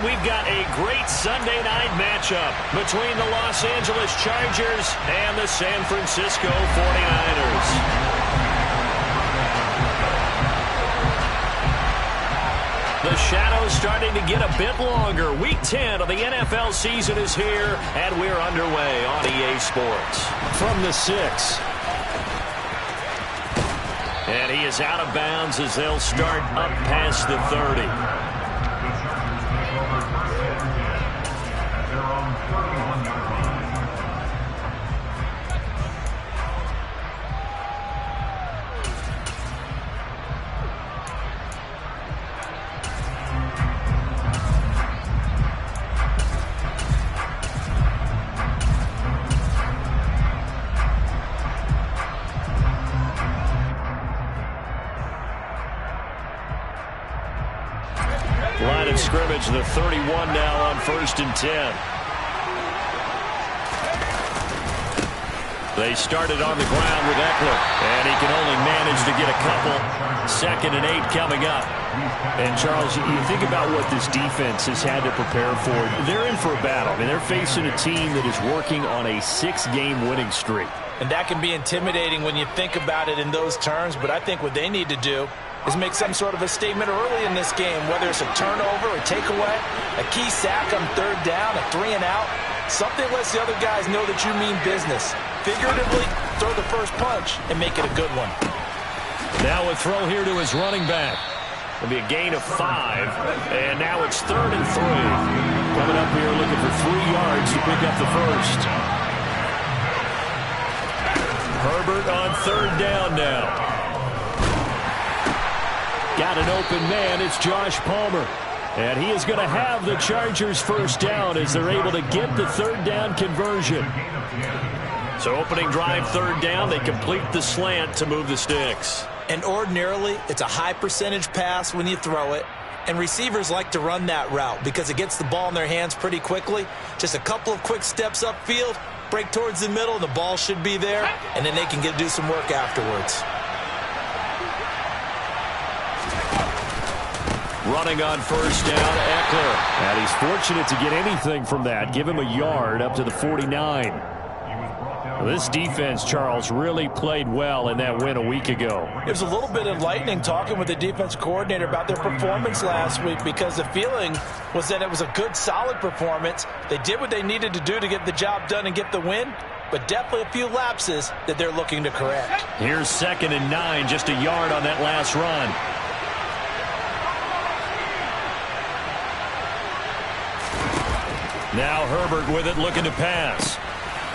We've got a great Sunday night matchup between the Los Angeles Chargers and the San Francisco 49ers. The shadow's starting to get a bit longer. Week 10 of the NFL season is here, and we're underway on EA Sports. From the 6. And he is out of bounds as they'll start up past the 30. Line of scrimmage, the 31 now on 1st and 10. They started on the ground with Eckler, and he can only manage to get a couple. 2nd and 8 coming up. And, Charles, you think about what this defense has had to prepare for. They're in for a battle. I mean, they're facing a team that is working on a 6-game winning streak. And that can be intimidating when you think about it in those terms, but I think what they need to do is make some sort of a statement early in this game, whether it's a turnover, a takeaway, a key sack on 3rd down, a 3-and-out. Something lets the other guys know that you mean business. Figuratively, throw the first punch and make it a good one. Now a throw here to his running back. It'll be a gain of 5, and now it's 3rd and 3. Coming up here looking for 3 yards to pick up the first. Herbert on 3rd down now. Got an open man. It's Josh Palmer. And he is going to have the Chargers first down as they're able to get the 3rd down conversion. So opening drive 3rd down, they complete the slant to move the sticks. And ordinarily, it's a high percentage pass when you throw it. And receivers like to run that route because it gets the ball in their hands pretty quickly. Just a couple of quick steps upfield, break towards the middle, and the ball should be there. And then they can do some work afterwards. Running on 1st down, Eckler. And he's fortunate to get anything from that. Give him a yard up to the 49. This defense, Charles, really played well in that win a week ago. It was a little bit enlightening talking with the defense coordinator about their performance last week because the feeling was that it was a good, solid performance. They did what they needed to do to get the job done and get the win, but definitely a few lapses that they're looking to correct. Here's 2nd and 9, just a yard on that last run. Now Herbert with it, looking to pass.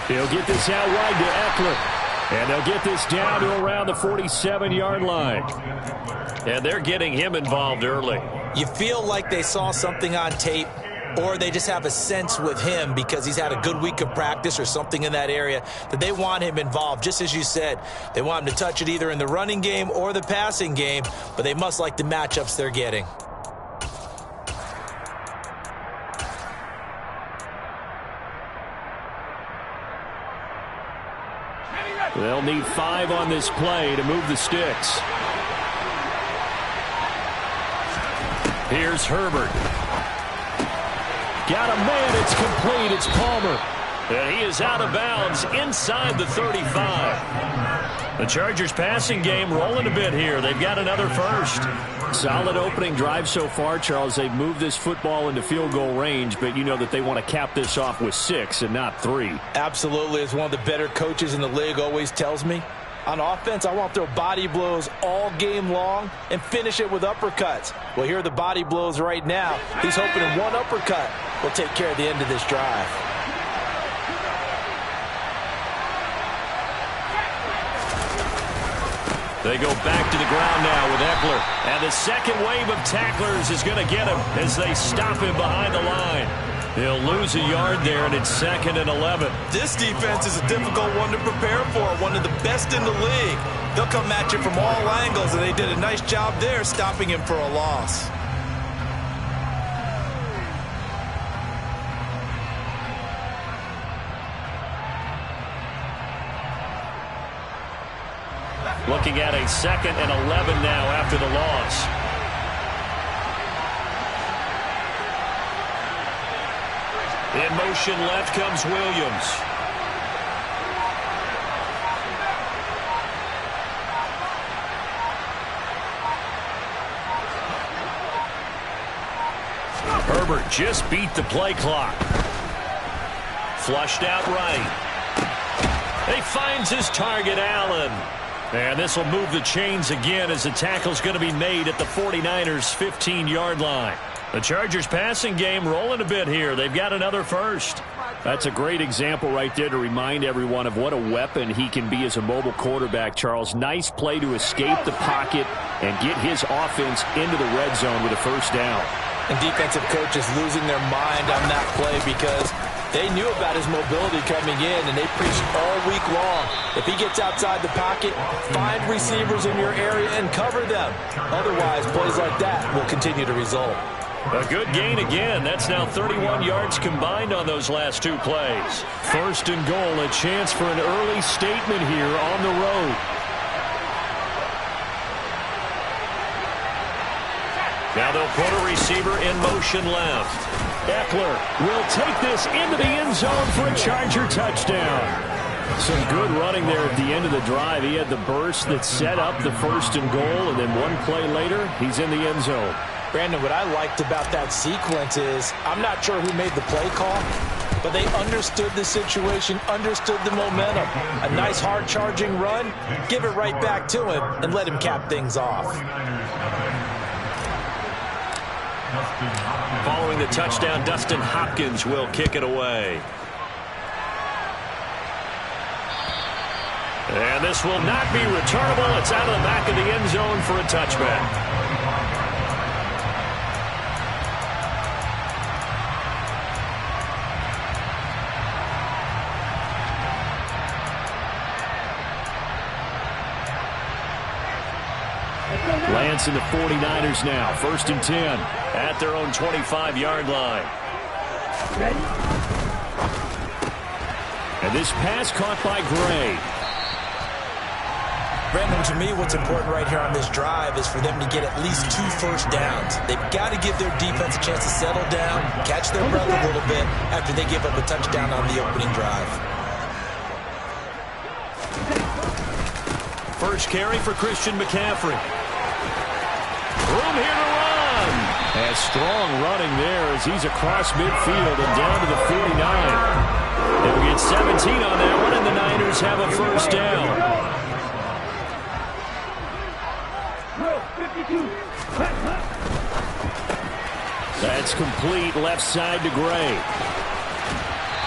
He'll get this out wide to Eckler. And they'll get this down to around the 47-yard line. And they're getting him involved early. You feel like they saw something on tape, or they just have a sense with him because he's had a good week of practice or something in that area that they want him involved. Just as you said, they want him to touch it either in the running game or the passing game, but they must like the matchups they're getting. They'll need 5 on this play to move the sticks. Here's Herbert. Got a man. It's complete. It's Palmer. And he is out of bounds inside the 35. The Chargers passing game rolling a bit here. They've got another first. Solid opening drive so far, Charles. They've moved this football into field goal range, but you know that they want to cap this off with 6 and not 3. Absolutely. As one of the better coaches in the league always tells me, on offense, I want to throw body blows all game long and finish it with uppercuts. Well, here are the body blows right now. He's hoping in one uppercut will take care of the end of this drive. They go back to the ground now with Eckler. And the second wave of tacklers is going to get him as they stop him behind the line. He'll lose a yard there, and it's 2nd and 11. This defense is a difficult one to prepare for, one of the best in the league. They'll come at you from all angles, and they did a nice job there stopping him for a loss. Looking at a 2nd and 11 now after the loss. In motion left comes Williams. Herbert just beat the play clock. Flushed out right. He finds his target, Allen. And this will move the chains again as the tackle's going to be made at the 49ers' 15-yard line. The Chargers passing game rolling a bit here. They've got another first. That's a great example right there to remind everyone of what a weapon he can be as a mobile quarterback, Charles. Nice play to escape the pocket and get his offense into the red zone with a first down. And defensive coaches losing their mind on that play because they knew about his mobility coming in, and they preached all week long. If he gets outside the pocket, find receivers in your area and cover them. Otherwise, plays like that will continue to result. A good gain again. That's now 31 yards combined on those last two plays. First and goal, a chance for an early statement here on the road. Now they'll put a receiver in motion left. Eckler will take this into the end zone for a Charger touchdown. Some good running there at the end of the drive. He had the burst that set up the first and goal, and then one play later, he's in the end zone. Brandon, what I liked about that sequence is I'm not sure who made the play call, but they understood the situation, understood the momentum. A nice hard-charging run, give it right back to him, and let him cap things off. Following the touchdown, Dustin Hopkins will kick it away. And this will not be returnable. It's out of the back of the end zone for a touchback. Lance and the 49ers now. First and 10. At their own 25-yard line. And this pass caught by Gray. Brandon, to me, what's important right here on this drive is for them to get at least 2 first downs. They've got to give their defense a chance to settle down, catch their breath a little bit after they give up a touchdown on the opening drive. First carry for Christian McCaffrey. Room here to run. And strong running there as he's across midfield and down to the 49. They'll get 17 on that one, and the Niners have a first down. That's complete left side to Gray.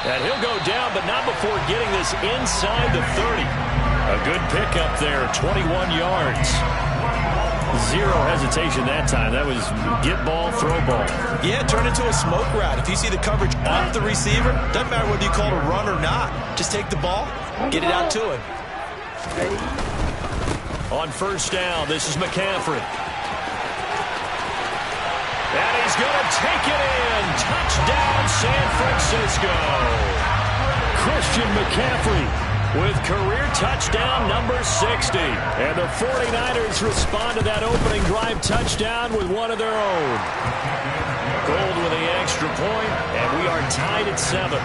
And he'll go down, but not before getting this inside the 30. A good pickup there, 21 yards. Zero hesitation that time. That was get ball, throw ball. Yeah, turn into a smoke route. If you see the coverage off the receiver, doesn't matter whether you call it a run or not. Just take the ball, get it out to him. On first down, this is McCaffrey. And he's going to take it in. Touchdown, San Francisco. Christian McCaffrey with career touchdown number 60. And the 49ers respond to that opening drive touchdown with one of their own. Gold with the extra point, and we are tied at 7.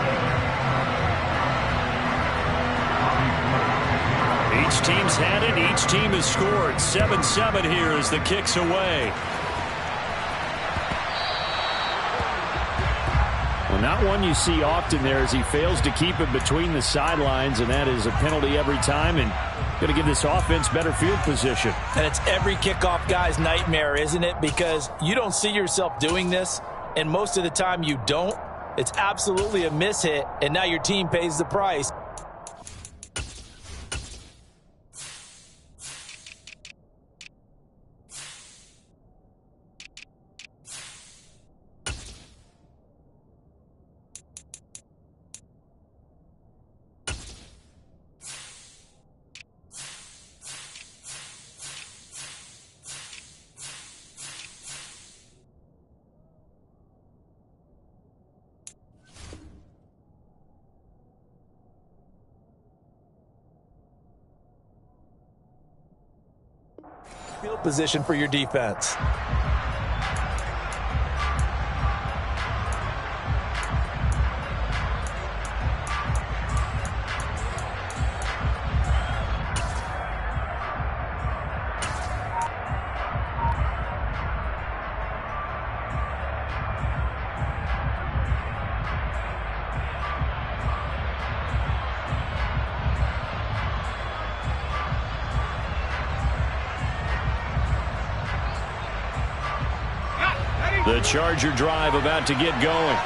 Each team's had it. Each team has scored. 7-7 here as the kick's away. Well, not one you see often there as he fails to keep it between the sidelines, and that is a penalty every time, and going to give this offense better field position. And it's every kickoff guy's nightmare, isn't it? Because you don't see yourself doing this, and most of the time you don't. It's absolutely a mishit, and now your team pays the price. Field position for your defense. Charger drive about to get going.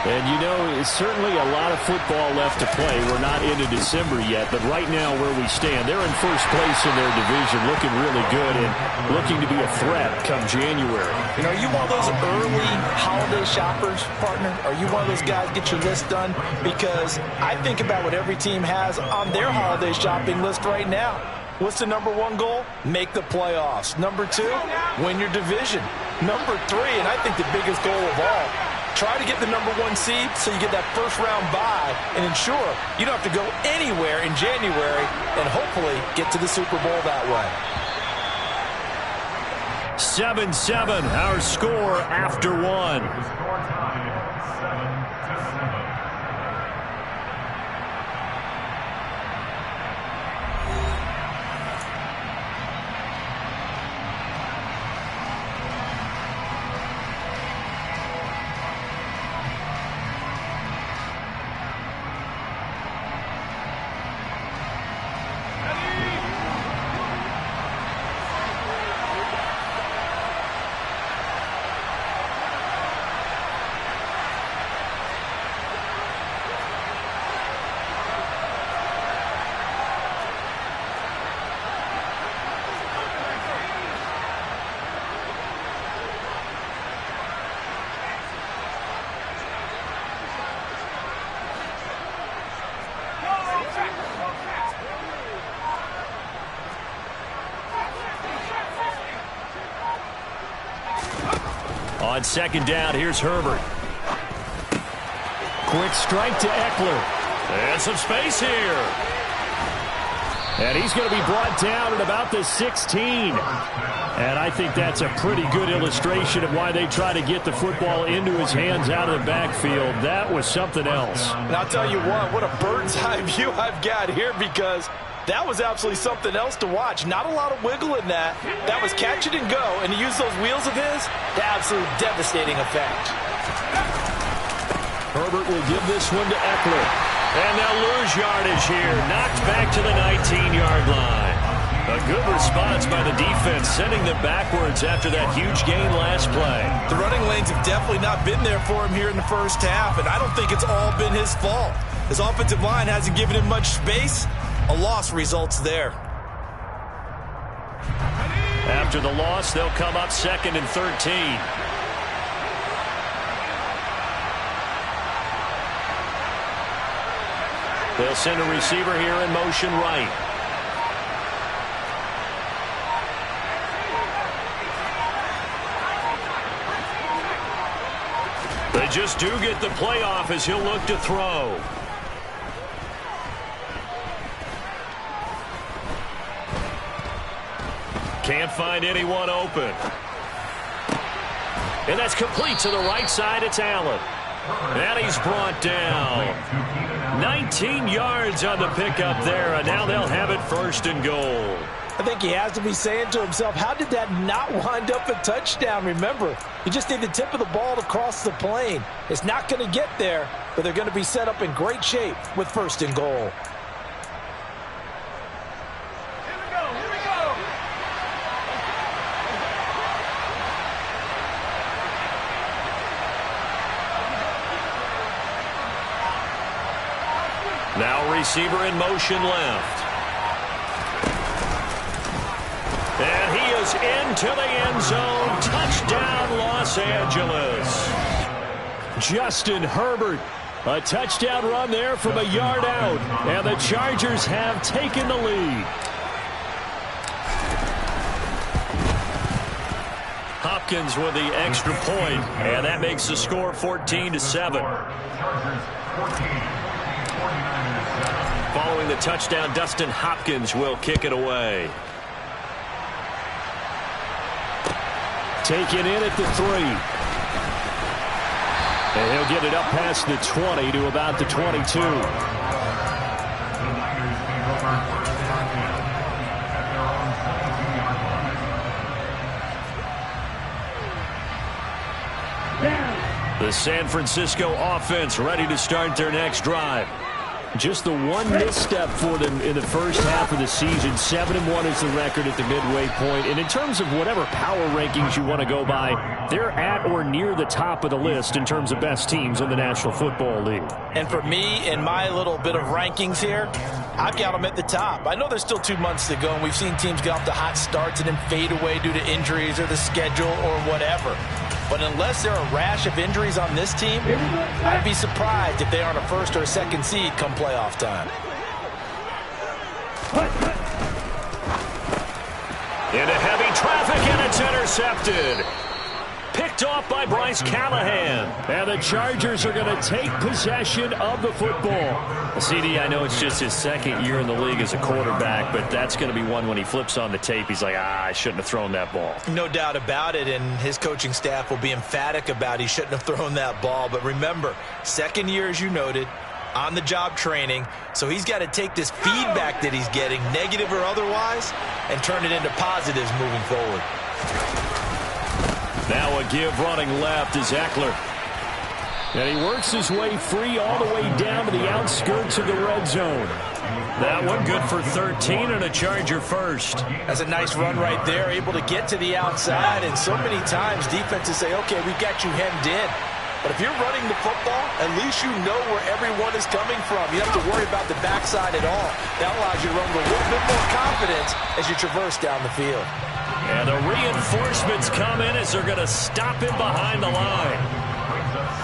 And, you know, it's certainly a lot of football left to play. We're not into December yet, but right now where we stand, they're in first place in their division, looking really good and looking to be a threat come January. You know, are you one of those early holiday shoppers, partner? Are you one of those guys get your list done? Because I think about what every team has on their holiday shopping list right now. What's the number one goal? Make the playoffs. Number 2, win your division. Number 3, and I think the biggest goal of all, try to get the number 1 seed so you get that first-round bye and ensure you don't have to go anywhere in January and hopefully get to the Super Bowl that way. 7-7, our score after 1. On second down, here's Herbert. Quick strike to Eckler. And some space here. And he's going to be brought down at about the 16. And I think that's a pretty good illustration of why they try to get the football into his hands out of the backfield. That was something else. And I'll tell you what a bird's eye view I've got here, because that was absolutely something else to watch. Not a lot of wiggle in that. That was catch it and go. And to use those wheels of his, the absolute devastating effect. Herbert will give this one to Eckler. And they'll lose yardage here. Knocked back to the 19-yard line. A good response by the defense, sending them backwards after that huge gain last play. The running lanes have definitely not been there for him here in the first half, and I don't think it's all been his fault. His offensive line hasn't given him much space. A loss results there. After the loss, they'll come up 2nd and 13. They'll send a receiver here in motion right. They just do get the playoff as he'll look to throw. Can't find anyone open. And that's complete to the right side. It's Allen. And he's brought down. 19 yards on the pickup there, and now they'll have it 1st and goal. I think he has to be saying to himself, how did that not wind up a touchdown? Remember, you just need the tip of the ball to cross the plane. It's not going to get there, but they're going to be set up in great shape with 1st and goal. Now receiver in motion left. And he is into the end zone. Touchdown, Los Angeles. Justin Herbert. A touchdown run there from a yard out. And the Chargers have taken the lead. Hopkins with the extra point, and that makes the score 14-7. Following the touchdown, Dustin Hopkins will kick it away. Taken in at the 3. And he'll get it up past the 20 to about the 22. The San Francisco offense ready to start their next drive. Just the one misstep for them in the first half of the season. 7-1 is the record at the midway point. And in terms of whatever power rankings you want to go by, they're at or near the top of the list in terms of best teams in the National Football League. And for me, in my little bit of rankings here, I've got them at the top. I know there's still 2 months to go, and we've seen teams get off to hot starts and then fade away due to injuries or the schedule or whatever. But unless there are a rash of injuries on this team, I'd be surprised if they aren't a first or a second seed come playoff time. Into heavy traffic, and it's intercepted. Picked off by Bryce Callahan. And the Chargers are going to take possession of the football. CD, I know it's just his second year in the league as a quarterback, but that's going to be one when he flips on the tape. He's like, I shouldn't have thrown that ball. No doubt about it, and his coaching staff will be emphatic about he shouldn't have thrown that ball. But remember, second year, as you noted, on-the-job training, so he's got to take this feedback that he's getting, negative or otherwise, and turn it into positives moving forward. Now a give running left is Eckler. And he works his way free all the way down to the outskirts of the red zone. That one good for 13 and a Charger first. That's a nice run right there, able to get to the outside. And so many times defenses say, okay, we've got you hemmed in. But if you're running the football, at least you know where everyone is coming from. You don't have to worry about the backside at all. That allows you to run with a little bit more confidence as you traverse down the field. And the reinforcements come in as they're going to stop him behind the line.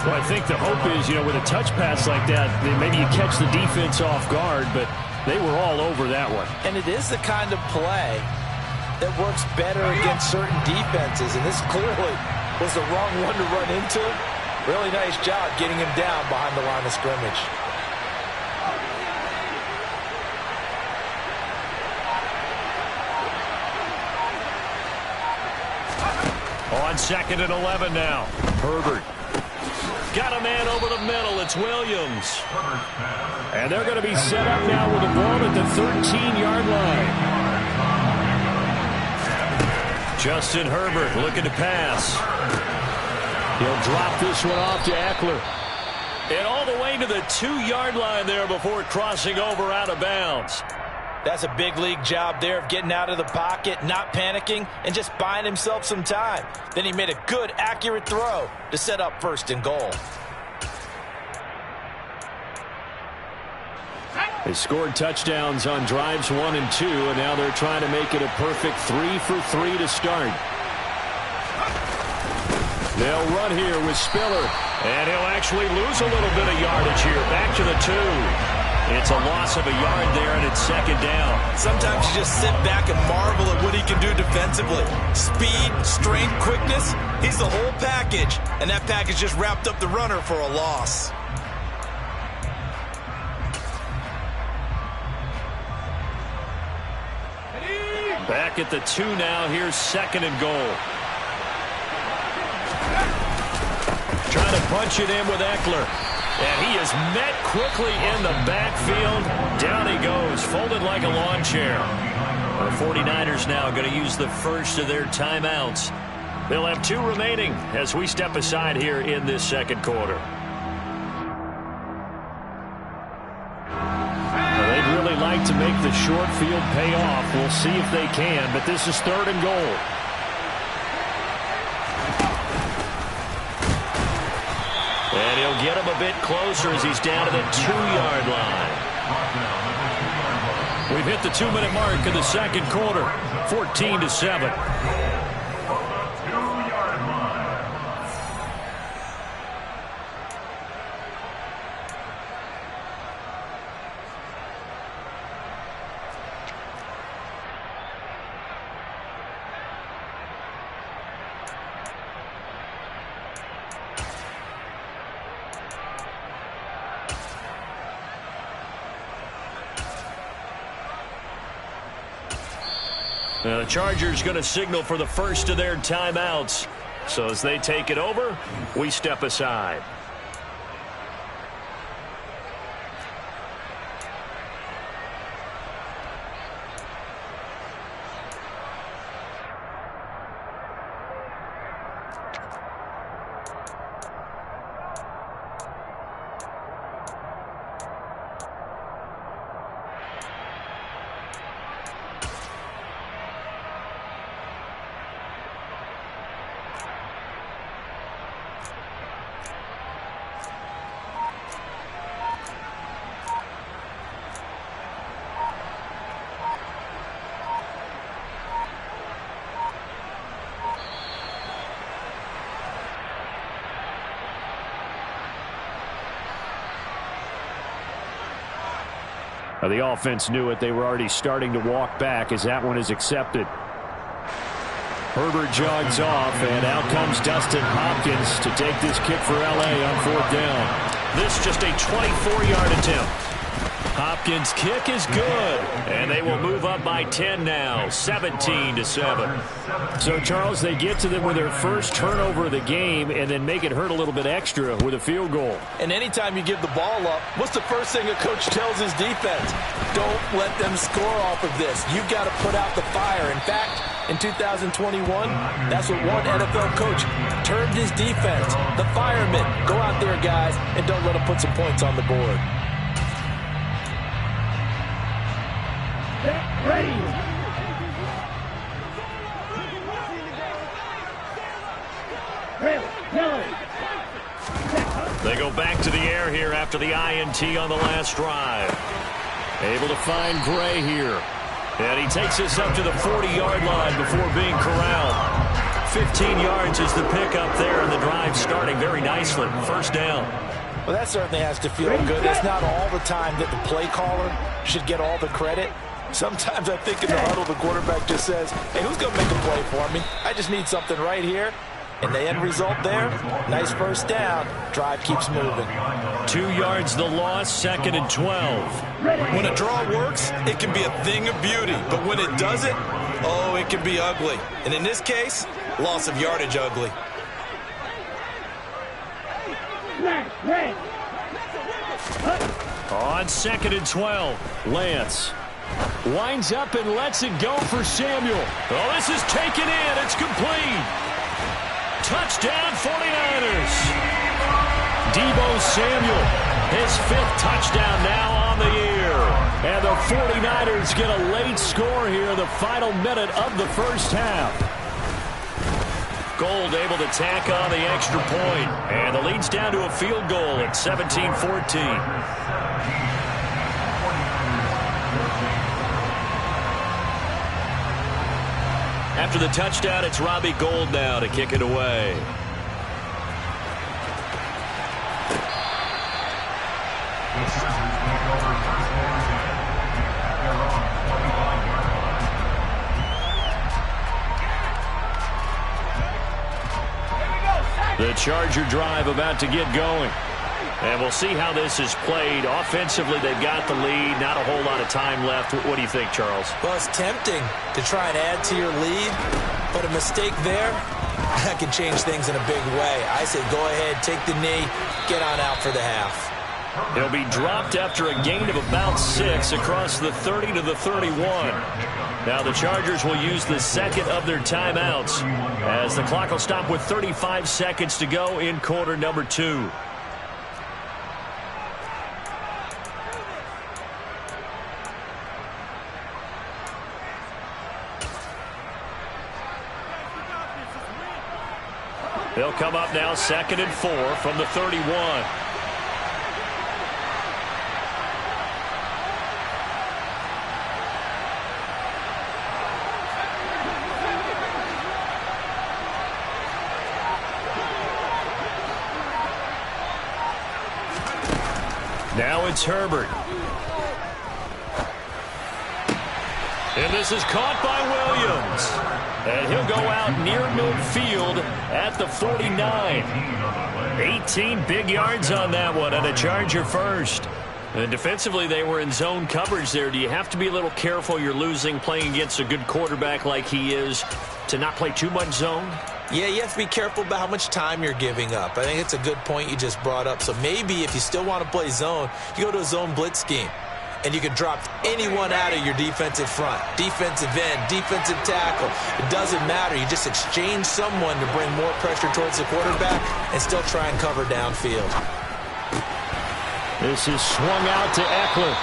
Well, I think the hope is, with a touch pass like that, maybe you catch the defense off guard, but they were all over that one. And it is the kind of play that works better against certain defenses, and this clearly was the wrong one to run into. Really nice job getting him down behind the line of scrimmage. On 2nd and 11 now. Herbert. Got a man over the middle. It's Williams. And they're going to be set up now with the ball at the 13-yard line. Justin Herbert looking to pass. He'll drop this one off to Eckler. And all the way to the 2-yard line there before crossing over out of bounds. That's a big league job there of getting out of the pocket, not panicking, and just buying himself some time. Then he made a good, accurate throw to set up 1st and goal. They scored touchdowns on drives 1 and 2, and now they're trying to make it a perfect 3 for 3 to start. They'll run here with Spiller. And he'll actually lose a little bit of yardage here. Back to the 2. It's a loss of a yard there, and it's 2nd down. Sometimes you just sit back and marvel at what he can do defensively. Speed, strength, quickness, he's the whole package. And that package just wrapped up the runner for a loss. Back at the 2 now. Here's 2nd and goal. Trying to punch it in with Eckler. And he is met quickly in the backfield. Down he goes, folded like a lawn chair. The 49ers now going to use the first of their timeouts. They'll have 2 remaining as we step aside here in this 2nd quarter. Well, they'd really like to make the short field pay off. We'll see if they can, but this is 3rd and goal. And he'll get him a bit closer as he's down to the 2-yard line. We've hit the 2-minute mark of the 2nd quarter. 14-7. Now the Chargers going to signal for the first of their timeouts. So as they take it over, we step aside. The offense knew it. They were already starting to walk back as that one is accepted. Herbert jogs off, and out comes Dustin Hopkins to take this kick for L.A. on 4th down. This just a 24-yard attempt. Hopkins' kick is good, and they will move up by 10 now, 17-7. So, Charles, they get to them with their first turnover of the game and then make it hurt a little bit extra with a field goal. And anytime you give the ball up, what's the first thing a coach tells his defense? Don't let them score off of this. You've got to put out the fire. In fact, in 2021, that's what one NFL coach termed his defense. The firemen. Go out there, guys, and don't let them put some points on the board. They go back to the air here after the INT on the last drive. Able to find Gray here. And he takes us up to the 40-yard line before being corralled. 15 yards is the pickup there, and the drive starting very nicely. First down. Well, that certainly has to feel good. It's not all the time that the play caller should get all the credit. Sometimes I think in the huddle, the quarterback just says, hey, who's going to make a play for me? I just need something right here. And the end result there, nice first down. Drive keeps moving. 2 yards the loss, 2nd and 12. When a draw works, it can be a thing of beauty. But when it doesn't, oh, it can be ugly. And in this case, loss of yardage ugly. On 2nd and 12, Lance winds up and lets it go for Samuel. Oh, this is taken in. It's complete. Touchdown 49ers. Deebo Samuel, his 5th touchdown now on the year. And the 49ers get a late score here in the final minute of the first half. Gold able to tack on the extra point. And the lead's down to a field goal at 17-14. After the touchdown, it's Robbie Gould now to kick it away. The Charger drive about to get going. And we'll see how this is played. Offensively, they've got the lead. Not a whole lot of time left. What do you think, Charles? Well, it's tempting to try and add to your lead, but a mistake there, that can change things in a big way. I say go ahead, take the knee, get on out for the half. He'll be dropped after a gain of about 6 across the 30 to the 31. Now the Chargers will use the second of their timeouts as the clock will stop with 35 seconds to go in quarter number 2. They'll come up now 2nd and 4 from the 31. Now it's Herbert. And this is caught by Williams. And he'll go out near midfield at the 49. 18 big yards on that one, and a Charger first. And defensively, they were in zone coverage there. Do you have to be a little careful? You're losing playing against a good quarterback like he is to not play too much zone? Yeah, you have to be careful about how much time you're giving up. I think it's a good point you just brought up. So maybe if you still want to play zone, you go to a zone blitz scheme. And you can drop anyone out of your defensive front. Defensive end, defensive tackle. It doesn't matter. You just exchange someone to bring more pressure towards the quarterback and still try and cover downfield. This is swung out to Eckler.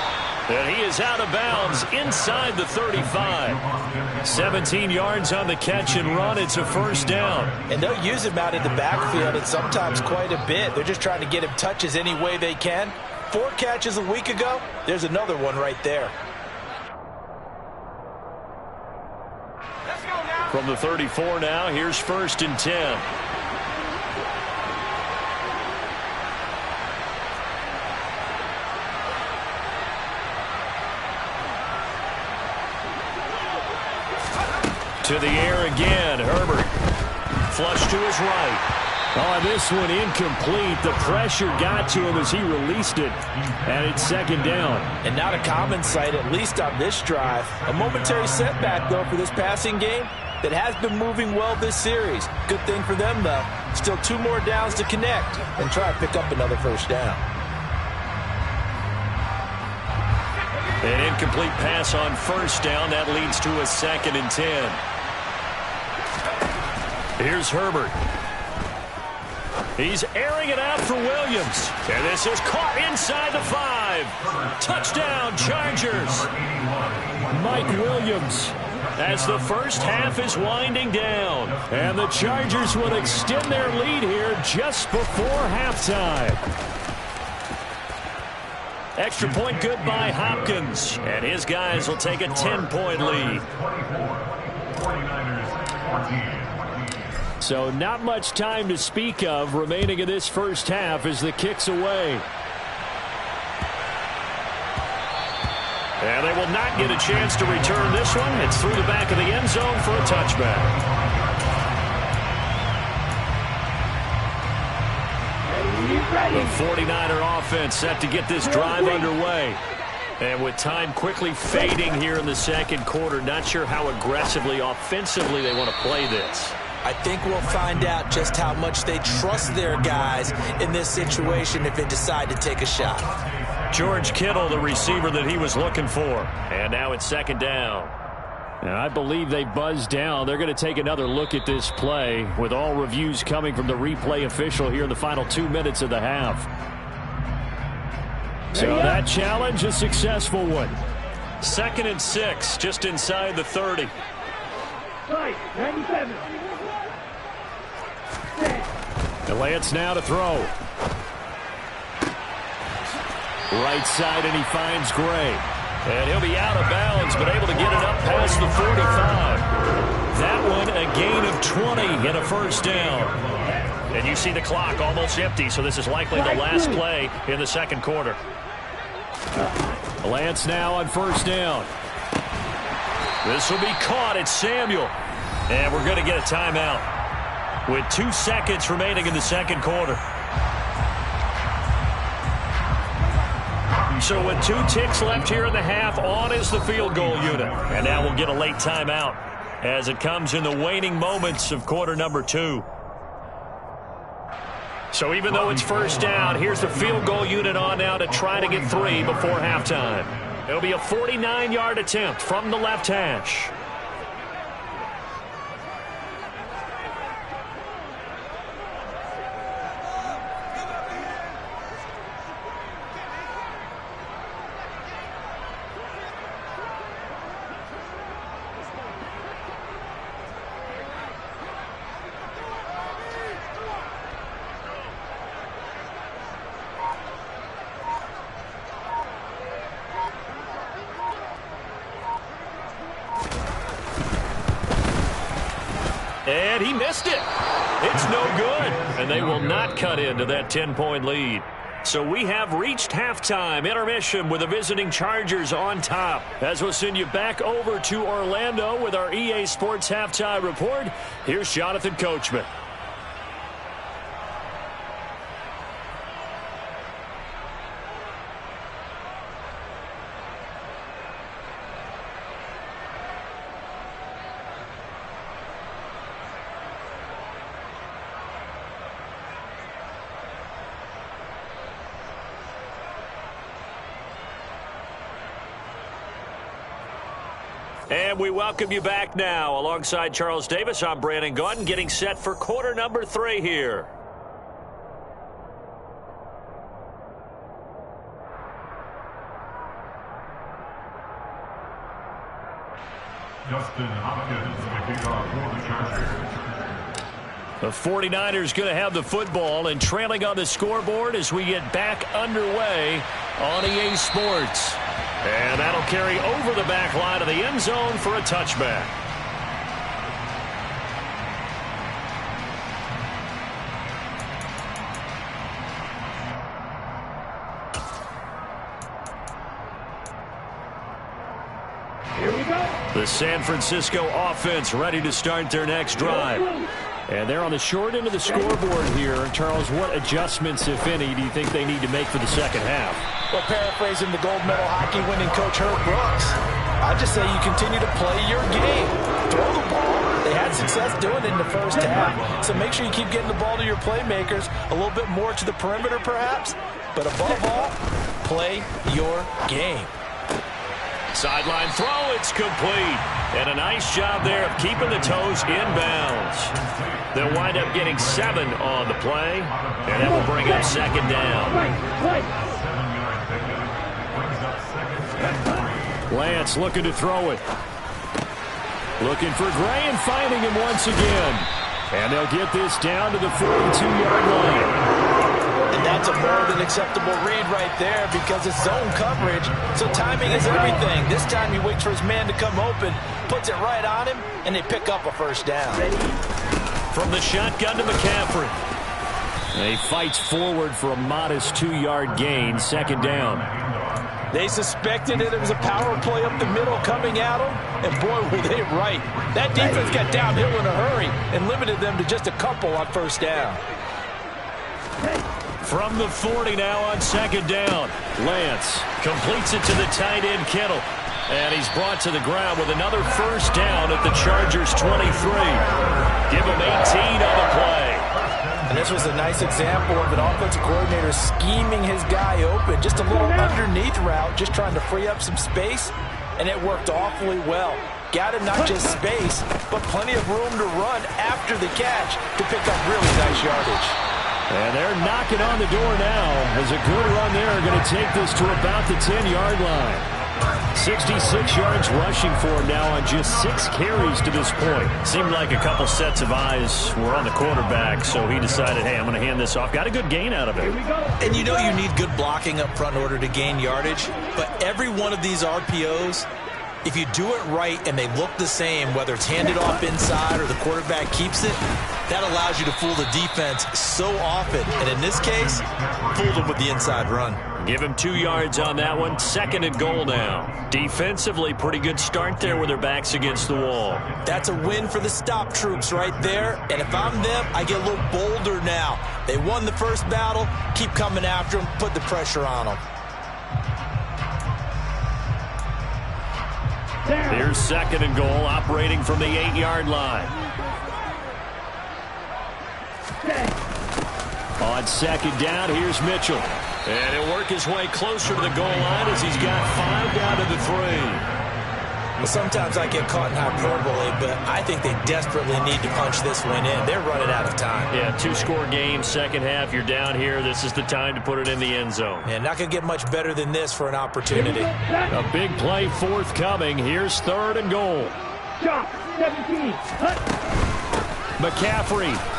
And he is out of bounds inside the 35. 17 yards on the catch and run. It's a first down. And they'll use him out in the backfield, and sometimes quite a bit. They're just trying to get him touches any way they can. 4 catches a week ago. There's another one right there. From the 34 now, here's 1st and 10. To the air again. Herbert. Flush to his right. Oh, this one incomplete. The pressure got to him as he released it. And it's second down. And not a common sight, at least on this drive. A momentary setback, though, for this passing game that has been moving well this series. Good thing for them, though. Still 2 more downs to connect and try to pick up another first down. An incomplete pass on first down. That leads to a 2nd and 10. Here's Herbert. He's airing it out for Williams. And this is caught inside the 5. Touchdown, Chargers. Mike Williams, as the first half is winding down. And the Chargers will extend their lead here just before halftime. Extra point good by Hopkins. And his guys will take a 10-point lead. So not much time to speak of remaining in this first half as the kick's away. And they will not get a chance to return this one. It's through the back of the end zone for a touchback. The 49er offense set to get this drive underway. And with time quickly fading here in the second quarter, not sure how aggressively, offensively they want to play this. I think we'll find out just how much they trust their guys in this situation if they decide to take a shot. George Kittle, the receiver that he was looking for. And now it's second down. And I believe they buzzed down. They're going to take another look at this play with all reviews coming from the replay official here in the final 2 minutes of the half. So that challenge, a successful one. 2nd and 6, just inside the 30. 97. Lance now to throw. Right side, and he finds Gray. And he'll be out of bounds, but able to get it up past the 45. That one, a gain of 20 and a first down. And you see the clock almost empty, so this is likely the last play in the second quarter. Lance now on first down. This will be caught. It's Samuel. And we're going to get a timeout with 2 seconds remaining in the second quarter. So with 2 ticks left here in the half, on is the field goal unit. And now we'll get a late timeout as it comes in the waning moments of quarter number 2. So even though it's first down, here's the field goal unit on now to try to get 3 before halftime. It'll be a 49-yard attempt from the left hash. And he missed it. It's no good. And they will not cut into that 10-point lead. So we have reached halftime intermission with the visiting Chargers on top. As we'll send you back over to Orlando with our EA Sports Halftime Report, here's Jonathan Coachman. And we welcome you back now. Alongside Charles Davis, I'm Brandon Gaudin, getting set for quarter number 3 here. Justin Hopkins will kick off for the Chargers. The 49ers going to have the football and trailing on the scoreboard as we get back underway on EA Sports. And that'll carry over the back line of the end zone for a touchback. Here we go. The San Francisco offense ready to start their next drive. And they're on the short end of the scoreboard here. Charles, what adjustments, if any, do you think they need to make for the second half? Well, paraphrasing the gold medal hockey winning coach Herb Brooks, I just say you continue to play your game. Throw the ball. They had success doing it in the first half, so make sure you keep getting the ball to your playmakers, a little bit more to the perimeter perhaps, but above all, play your game. Sideline throw, it's complete. And a nice job there of keeping the toes inbounds. They'll wind up getting 7 on the play, and that will bring up second down. Lance looking to throw it. Looking for Gray and finding him once again. And they'll get this down to the 42-yard line. And that's a more than acceptable read right there because it's zone coverage, so timing is everything. This time he waits for his man to come open, puts it right on him, and they pick up a first down. From the shotgun to McCaffrey. He fights forward for a modest 2-yard gain, second down. They suspected it was a power play up the middle coming at them, and boy, were they right. That defense got downhill in a hurry and limited them to just a couple on first down. From the 40 now on second down. Lance completes it to the tight end Kittle. And he's brought to the ground with another first down at the Chargers 23. Give him 18 on the play. And this was a nice example of an offensive coordinator scheming his guy open. Just a little underneath route, just trying to free up some space. And it worked awfully well. Got him not just space, but plenty of room to run after the catch to pick up really nice yardage. And they're knocking on the door now as a good run there going to take this to about the 10-yard line. 66 yards rushing for him now on just 6 carries to this point. Seemed like a couple sets of eyes were on the quarterback, so he decided, hey, I'm going to hand this off. Got a good gain out of it. And you know you need good blocking up front in order to gain yardage, but every one of these RPOs, if you do it right and they look the same, whether it's handed off inside or the quarterback keeps it, that allows you to fool the defense so often. And in this case, fooled them with the inside run. Give him 2 yards on that one. Second and goal now. Defensively, pretty good start there with their backs against the wall. That's a win for the stop troops right there. And if I'm them, I get a little bolder now. They won the first battle. Keep coming after them. Put the pressure on them. Here's second and goal, operating from the 8-yard line. On second down, here's Mitchell. And he'll work his way closer to the goal line as he's got 5 down to the 3. Well, sometimes I get caught in hyperbole, but I think they desperately need to punch this one in. They're running out of time. Yeah, 2-score game, second half. You're down here. This is the time to put it in the end zone. Yeah, not going to get much better than this for an opportunity. A big play forthcoming. Here's third and goal. McCaffrey.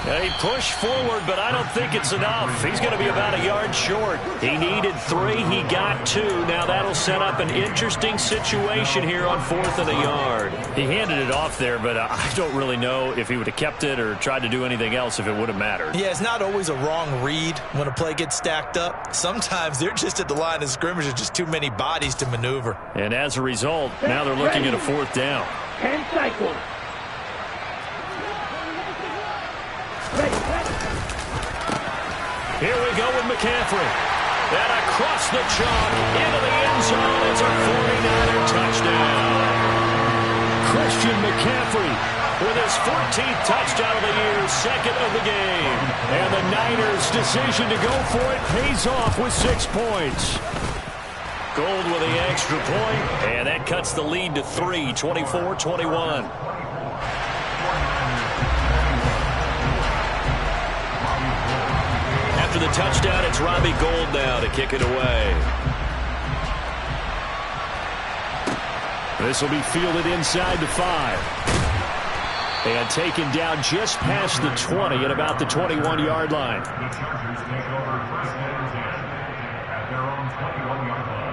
He pushed forward, but I don't think it's enough. He's going to be about a yard short. He needed 3. He got 2. Now that'll set up an interesting situation here on 4th and a yard. He handed it off there, but I don't really know if he would have kept it or tried to do anything else if it would have mattered. Yeah, it's not always a wrong read when a play gets stacked up. Sometimes they're just at the line of scrimmage. There's just too many bodies to maneuver. And as a result, now they're looking at a 4th down. 10 cycles. Here we go with McCaffrey. And across the chalk into the end zone. It's a 49er touchdown. Christian McCaffrey with his 14th touchdown of the year, second of the game. And the Niners' decision to go for it pays off with 6 points. Gold with the extra point, and that cuts the lead to 3, 24-21. After the touchdown, it's Robbie Gould now to kick it away. This will be fielded inside the 5. And taken down just past the 20 at about the 21-yard line. The Chargers take over first and 10 at their own 21-yard line.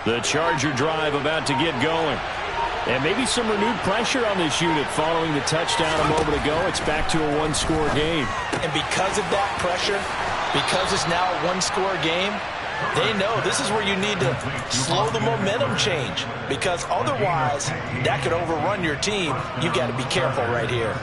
The Charger drive about to get going. And maybe some renewed pressure on this unit following the touchdown a moment ago. It's back to a one-score game. And because of that pressure, because it's now a one-score game, they know this is where you need to slow the momentum change, because otherwise that could overrun your team. You've got to be careful right here.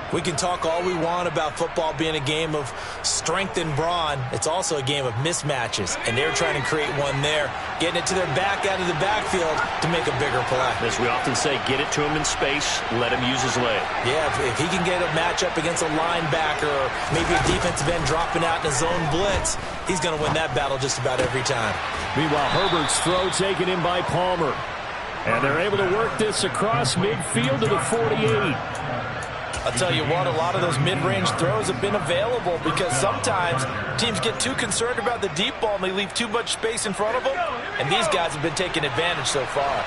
We can talk all we want about football being a game of strength and brawn. It's also a game of mismatches, and they're trying to create one there, getting it to their back out of the backfield to make a bigger play. As we often say, get it to him in space, let him use his leg. Yeah, if he can get a matchup against a linebacker or maybe a defensive end dropping out in a zone blitz, he's going to win that battle just about every time. Meanwhile, Herbert's throw taken in by Palmer. And they're able to work this across midfield to the 48. I'll tell you what, a lot of those mid-range throws have been available because sometimes teams get too concerned about the deep ball and they leave too much space in front of them, and these guys have been taking advantage so far.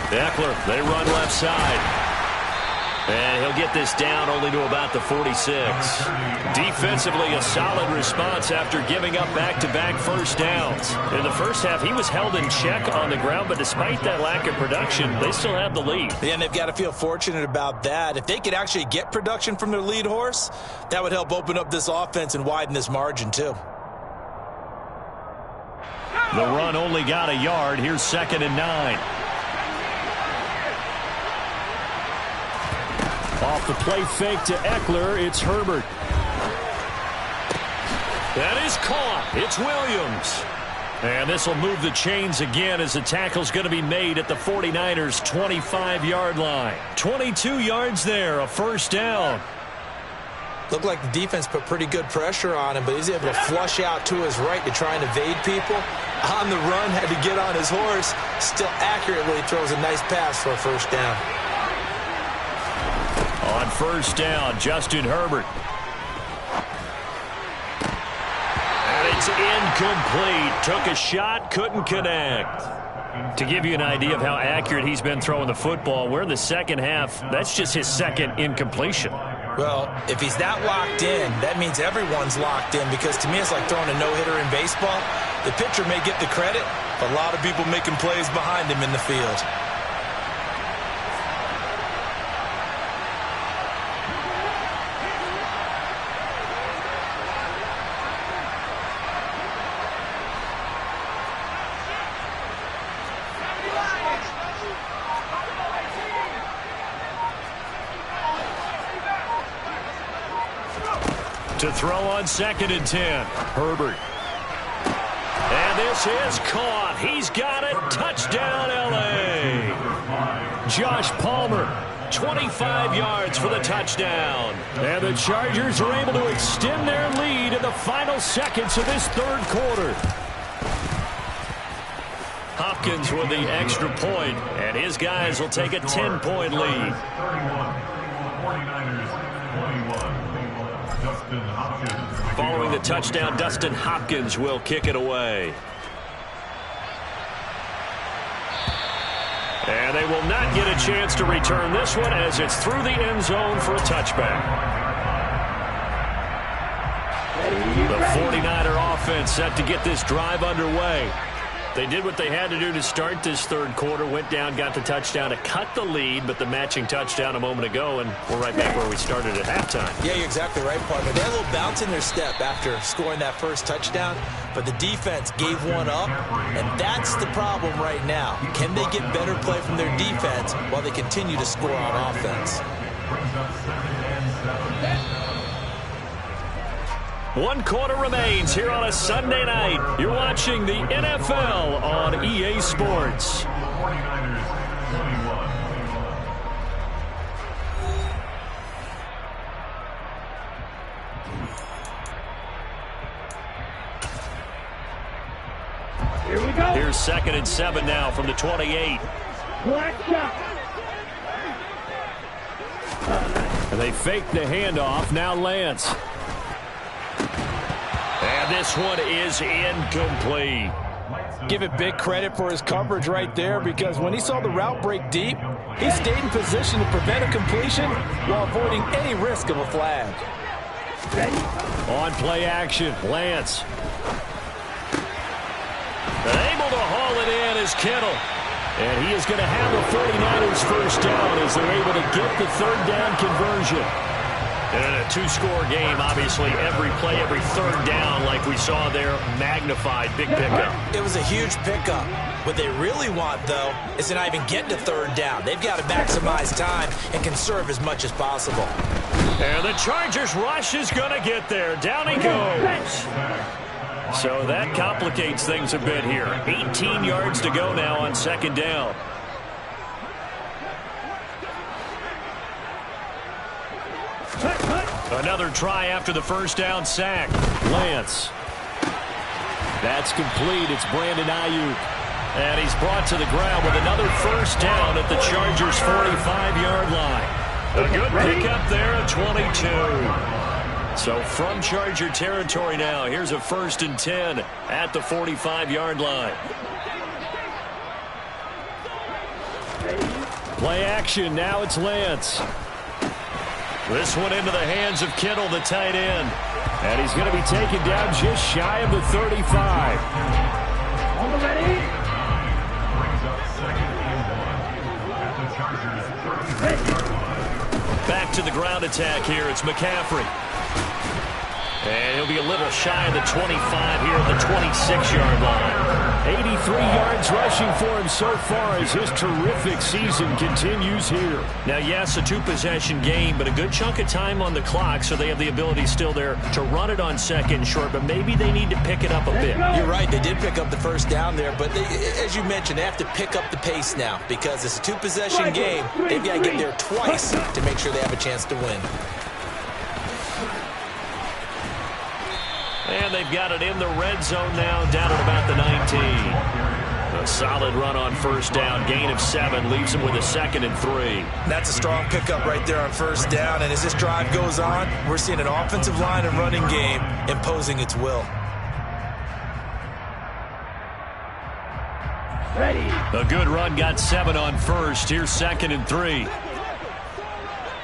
Eckler, they run left side. And he'll get this down only to about the 46. Defensively, a solid response after giving up back-to-back first downs. In the first half, he was held in check on the ground, but despite that lack of production, they still have the lead. Yeah, and they've got to feel fortunate about that. If they could actually get production from their lead horse, that would help open up this offense and widen this margin, too. The run only got a yard. Here's 2nd and 9. Off the play fake to Eckler, it's Herbert. That is caught. It's Williams. And this will move the chains again as the tackle's going to be made at the 49ers' 25-yard line. 22 yards there, a first down. Looked like the defense put pretty good pressure on him, but he's able to flush out to his right to try and evade people. On the run, had to get on his horse. Still accurately throws a nice pass for a first down. On first down, Justin Herbert. And it's incomplete. Took a shot, couldn't connect. To give you an idea of how accurate he's been throwing the football, we're in the second half. That's just his second incompletion. Well, if he's that locked in, that means everyone's locked in, because to me it's like throwing a no-hitter in baseball. The pitcher may get the credit, but a lot of people making plays behind him in the field. To throw on 2nd and 10. Herbert. And this is caught. He's got it. Touchdown, L.A. Josh Palmer. 25 yards for the touchdown. And the Chargers are able to extend their lead in the final seconds of this third quarter. Hopkins with the extra point, and his guys will take a 10-point lead. 49ers 21. Following the touchdown, Dustin Hopkins will kick it away. And they will not get a chance to return this one as it's through the end zone for a touchback. The 49er offense set to get this drive underway. They did what they had to do to start this third quarter, went down, got the touchdown to cut the lead, but the matching touchdown a moment ago, and we're right back where we started at halftime. Yeah, you're exactly right, partner. They had a little bounce in their step after scoring that first touchdown, but the defense gave one up, and that's the problem right now. Can they get better play from their defense while they continue to score on offense? 1 quarter remains here on a Sunday night. You're watching the NFL on EA Sports. 49ers 21. Here we go. Here's 2nd and 7 now from the 28. Black shot. And they fake the handoff. Now Lance. And this one is incomplete. Give it big credit for his coverage right there, because when he saw the route break deep, he stayed in position to prevent a completion while avoiding any risk of a flag. On play action, Lance. Able to haul it in is Kittle. And he is going to have the 49ers first down as they're able to get the third down conversion. And in a two-score game, obviously, every play, every third down, like we saw there, magnified. Big pickup. It was a huge pickup. What they really want, though, is to not even get to third down. They've got to maximize time and conserve as much as possible. And the Chargers rush is going to get there. Down he goes. So that complicates things a bit here. 18 yards to go now on second down. Another try after the first down sack. Lance. That's complete. It's Brandon Ayuk. And he's brought to the ground with another first down at the Chargers' 45-yard line. A good pickup there at 22. So from Charger territory now, here's a 1st and 10 at the 45-yard line. Play action. Now it's Lance. This one into the hands of Kittle, the tight end. And he's going to be taken down just shy of the 35. Back to the ground attack here. It's McCaffrey. And he'll be a little shy of the 25 here at the 26-yard line. 83 yards rushing for him so far as his terrific season continues here. Now, yes, a two-possession game, but a good chunk of time on the clock, so they have the ability still there to run it on second and short, but maybe they need to pick it up a bit. You're right. They did pick up the first down there, but as you mentioned, they have to pick up the pace now because it's a two-possession game. They've got to get there twice to make sure they have a chance to win. And they've got it in the red zone now, down at about the 19. A solid run on first down, gain of 7, leaves them with a 2nd and 3. That's a strong pickup right there on first down, and as this drive goes on, we're seeing an offensive line and running game imposing its will. A good run, got 7 on first. Here's 2nd and 3.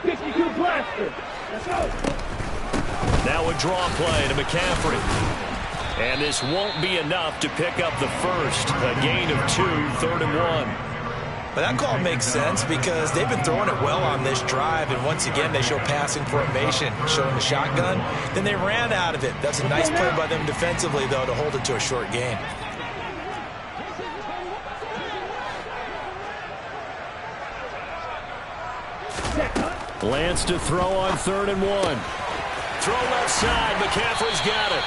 62 blaster. Let's go. Now a draw play to McCaffrey. And this won't be enough to pick up the first. A gain of 2, 3rd and 1. But that call makes sense because they've been throwing it well on this drive, and once again they show passing formation, showing the shotgun. Then they ran out of it. That's a nice play by them defensively, though, to hold it to a short gain. Lance to throw on 3rd and 1. Throw left side. McCaffrey's got it.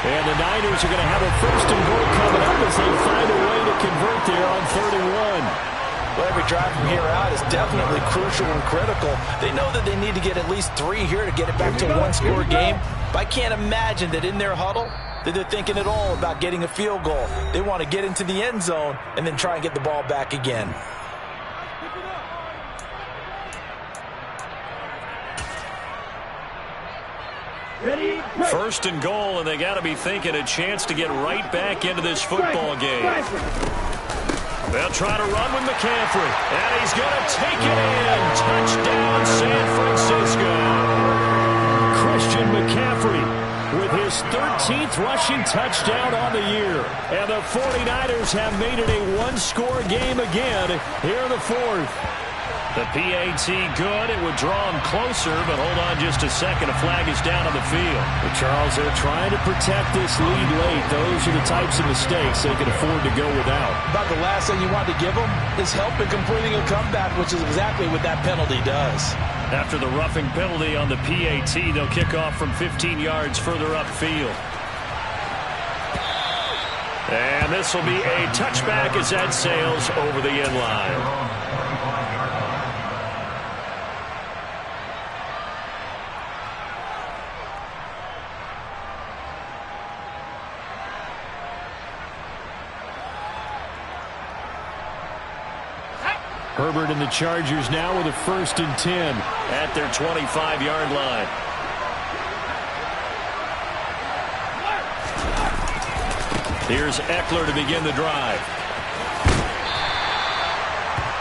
And the Niners are going to have a 1st and goal coming up as they find a way to convert there on 3rd and 1. Well, every drive from here out is definitely crucial and critical. They know that they need to get at least 3 here to get it back to a one-score game. But I can't imagine that in their huddle that they're thinking at all about getting a field goal. They want to get into the end zone and then try and get the ball back again. 1st and goal, and they got to be thinking a chance to get right back into this football game. They'll try to run with McCaffrey, and he's going to take it in. Touchdown, San Francisco. Christian McCaffrey with his 13th rushing touchdown on the year. And the 49ers have made it a one-score game again here in the 4th. The PAT good. It would draw him closer, but hold on just a second. A flag is down on the field. But Charles, they're trying to protect this lead late. Those are the types of mistakes they can afford to go without. About the last thing you want to give them is help in completing a comeback, which is exactly what that penalty does. After the roughing penalty on the PAT, they'll kick off from 15 yards further upfield. And this will be a touchback as that sails over the end line. Herbert and the Chargers now with a 1st and 10 at their 25-yard line. Here's Eckler to begin the drive.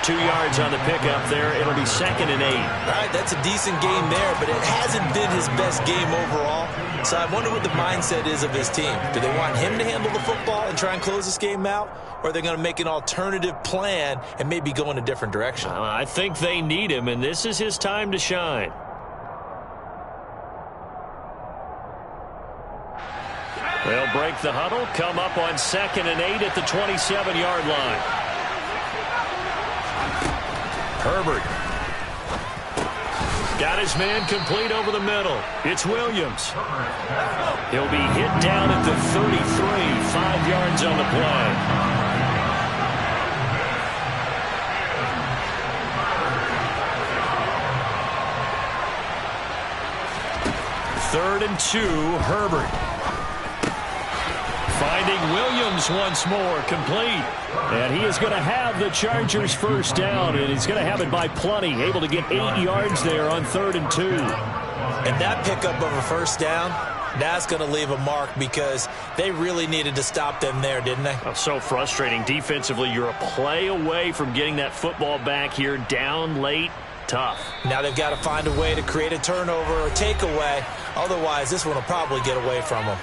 2 yards on the pickup there. It'll be 2nd and 8. All right, that's a decent game there, but it hasn't been his best game overall. outside. Wonder what the mindset is of his team. Do they want him to handle the football and try and close this game out? Or are they going to make an alternative plan and maybe go in a different direction? I think they need him, and this is his time to shine. They'll break the huddle, come up on 2nd and 8 at the 27-yard line. Herbert. Got his man complete over the middle. It's Williams. He'll be hit down at the 33, 5 yards on the play. Third and 2, Herbert. Finding Williams once more, complete. And he is going to have the Chargers first down, and he's going to have it by plenty, able to get 8 yards there on 3rd and 2. And that pickup of a first down, that's going to leave a mark because they really needed to stop them there, didn't they? Oh, so frustrating. Defensively, you're a play away from getting that football back here, down late. Tough. Now they've got to find a way to create a turnover or takeaway. Otherwise, this one will probably get away from them.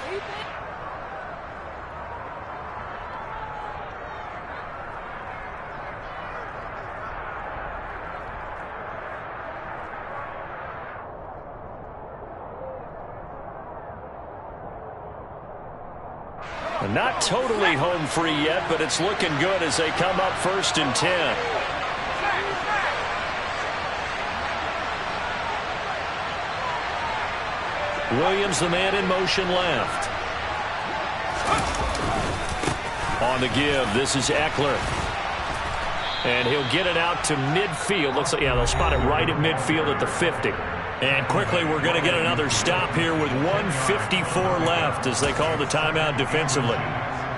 Not totally home free yet, but it's looking good as they come up 1st and 10. Williams, the man in motion left. On the give, this is Eckler. And he'll get it out to midfield. Looks like, yeah, they'll spot it right at midfield at the 50. And quickly, we're going to get another stop here with 1:54 left as they call the timeout defensively.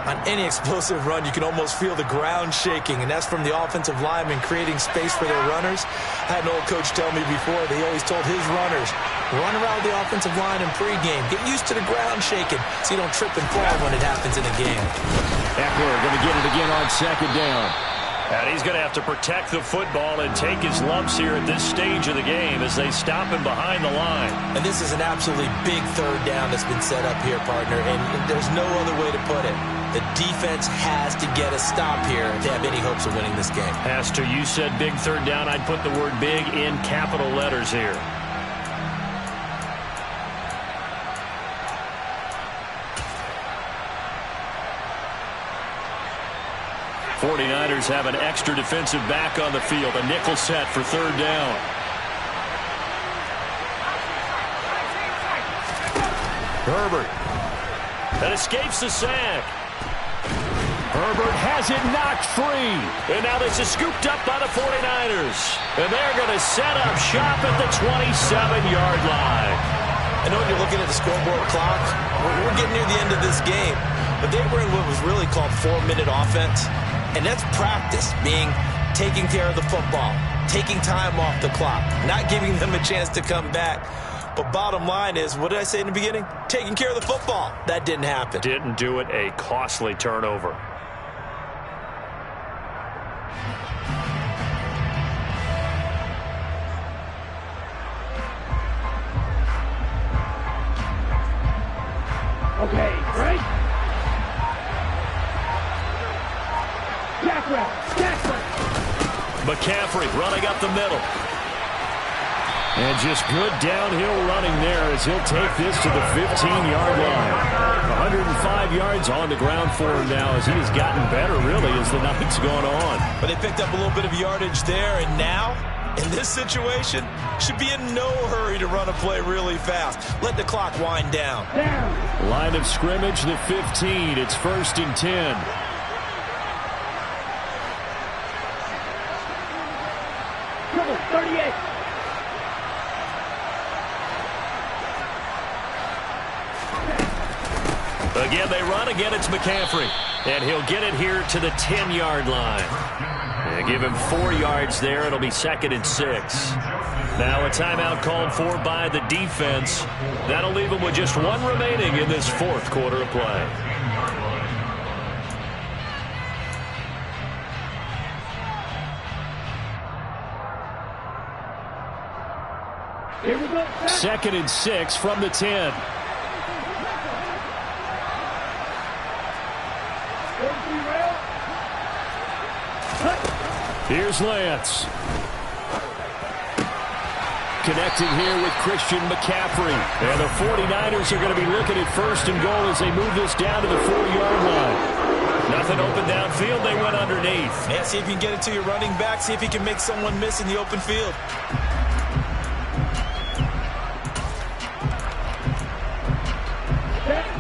On any explosive run, you can almost feel the ground shaking, and that's from the offensive linemen creating space for their runners. I had an old coach tell me before, they always told his runners, run around the offensive line in pregame. Get used to the ground shaking so you don't trip and fall when it happens in a game. Eckler going to get it again on 2nd down. And he's going to have to protect the football and take his lumps here at this stage of the game as they stop him behind the line. And this is an absolutely big 3rd down that's been set up here, partner, and there's no other way to put it. The defense has to get a stop here to have any hopes of winning this game. Has to. You said big 3rd down. I'd put the word big in capital letters here. '49ers have an extra defensive back on the field. A nickel set for 3rd down. Herbert. That escapes the sack. Herbert has it knocked free. And now this is scooped up by the 49ers. And they're going to set up shop at the 27-yard line. I know when you're looking at the scoreboard clock, we're getting near the end of this game. But they were in what was really called 4-minute offense. And that's practice, being taking care of the football, taking time off the clock, not giving them a chance to come back. But bottom line is, what did I say in the beginning? Taking care of the football. That didn't happen. Didn't do it. A costly turnover. Okay, right? McCaffrey running up the middle. And just good downhill running there as he'll take this to the 15-yard line. 105 yards on the ground for him now as he has gotten better, really, as the night's gone on. But they picked up a little bit of yardage there, and now, in this situation, should be in no hurry to run a play really fast. Let the clock wind down. Line of scrimmage, the 15. It's 1st and 10. Trouble, 38. Again, they run. Again, it's McCaffrey. And he'll get it here to the 10-yard line. They give him 4 yards there. It'll be 2nd and 6. Now a timeout called for by the defense. That'll leave him with just 1 remaining in this 4th quarter of play. Here we go. 2nd and 6 from the 10. Here's Lance. Connecting here with Christian McCaffrey. And the 49ers are going to be looking at first and goal as they move this down to the 4-yard line. Nothing open downfield. They went underneath. Yeah, see if you can get it to your running back. See if you can make someone miss in the open field.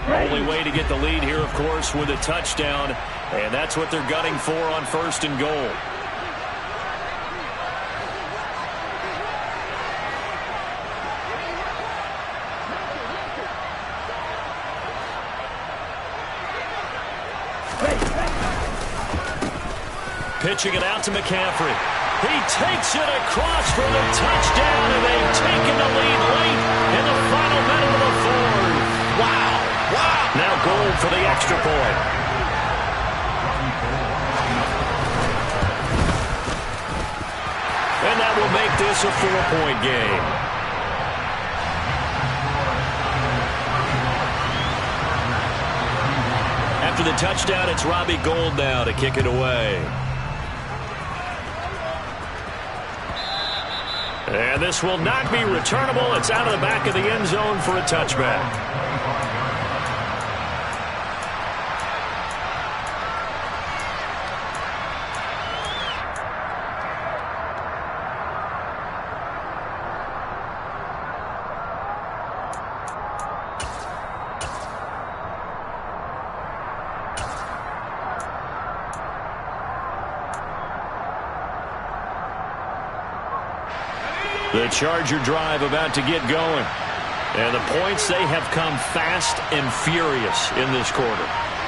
Only way to get the lead here, of course, with a touchdown. And that's what they're gunning for on first and goal. Pitching it out to McCaffrey. He takes it across for the touchdown, and they've taken the lead late in the final minute of the fourth. Wow. Wow. Now goal for the extra point. And that will make this a 4-point game. After the touchdown, it's Robbie Gould now to kick it away. And this will not be returnable. It's out of the back of the end zone for a touchback. The Charger drive about to get going. And the points, they have come fast and furious in this quarter.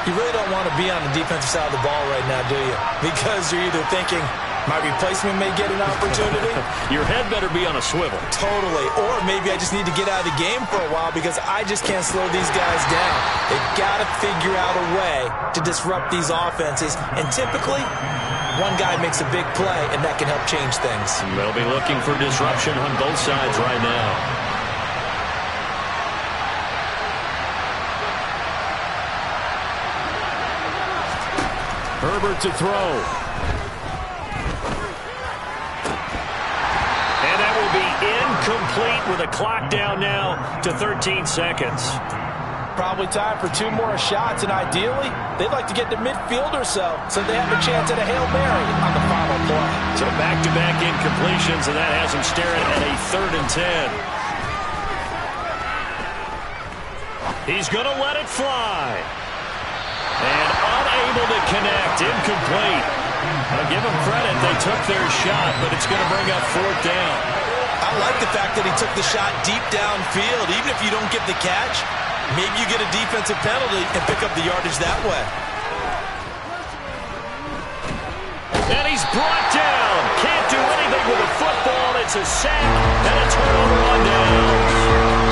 You really don't want to be on the defensive side of the ball right now, do you? Because you're either thinking, my replacement may get an opportunity. Your head better be on a swivel. Totally. Or maybe I just need to get out of the game for a while because I just can't slow these guys down. They've got to figure out a way to disrupt these offenses. And typically, one guy makes a big play, and that can help change things. They'll be looking for disruption on both sides right now. Herbert to throw. And that will be incomplete with a clock down now to 13 seconds. Probably time for 2 more shots, and ideally, they'd like to get to midfield or so they have a chance at a Hail Mary on the final play. So back-to-back incompletions, and that has them staring at a 3rd and 10. He's going to let it fly. And unable to connect, incomplete. I'll give them credit, they took their shot, but it's going to bring up 4th down. I like the fact that he took the shot deep downfield. Even if you don't get the catch, maybe you get a defensive penalty and pick up the yardage that way. And he's brought down. Can't do anything with a football. It's a sack and a turnover on down.